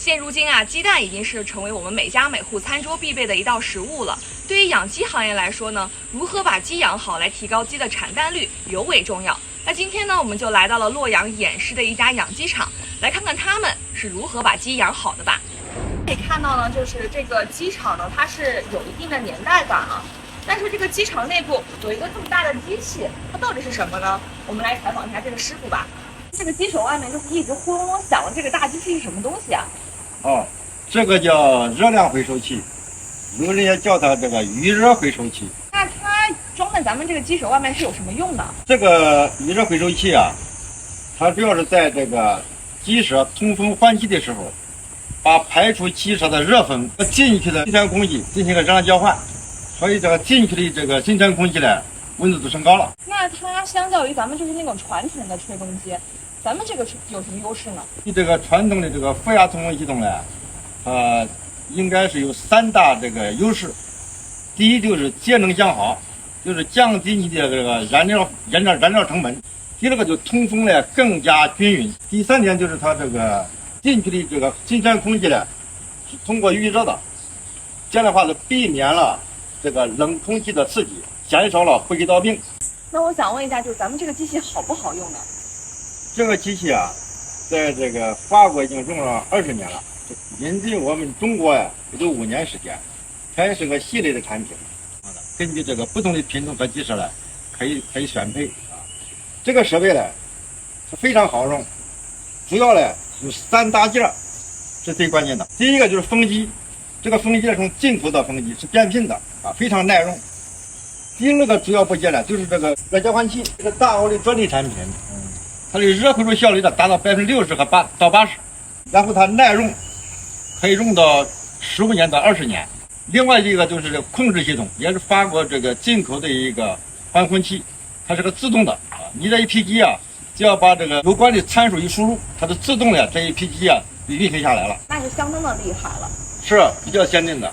现如今啊，鸡蛋已经是成为我们每家每户餐桌必备的一道食物了。对于养鸡行业来说呢，如何把鸡养好来提高鸡的产蛋率尤为重要。那今天呢，我们就来到了洛阳偃师的一家养鸡场，来看看他们是如何把鸡养好的吧。可以看到呢，就是这个鸡场呢，它是有一定的年代感啊。但是这个鸡场内部有一个这么大的机器，它到底是什么呢？我们来采访一下这个师傅吧。这个鸡舍外面就是一直轰隆隆响的，这个大机器是什么东西啊？哦，这个叫热量回收器，有人也叫它这个余热回收器。那它装在咱们这个鸡舍外面是有什么用的？这个余热回收器啊，它主要是在这个鸡舍通风换气的时候，把排出鸡舍的热风和进去的新鲜空气进行一个热量交换，所以这个进去的这个新鲜空气呢，温度就升高了。那它相较于咱们就是那种传统的吹风机，咱们这个有什么优势呢？这个传统的这个负压通风系统呢，应该是有3大这个优势。第一就是节能降耗，就是降低你的这个燃料成本。第二个就通风呢更加均匀。第3点就是它这个进去的这个新鲜空气呢是通过预热的，这样的话是避免了这个冷空气的刺激，减少了呼吸道病。那我想问一下，就是咱们这个机器好不好用呢？这个机器啊，在这个法国已经用了20年了，引进我们中国呀也就5年时间，才是个系列的产品。根据这个不同的品种和机舍呢，可以选配啊。这个设备呢是非常好用，主要呢有3大件是最关键的。第一个就是风机，这个风机是从进口的风机，是变频的啊，非常耐用。第二个主要部件呢就是这个热交换器，这个大欧的专利产品。它的热回收效率呢达到60%和到80%，然后它耐用，可以用到15年到20年。另外一个就是这个控制系统，也是法国这个进口的一个换风器，它是个自动的啊。你这一批鸡啊，只要把这个有关的参数一输入，它就自动的这一批鸡啊就运行下来了。那就相当的厉害了。是比较先进的。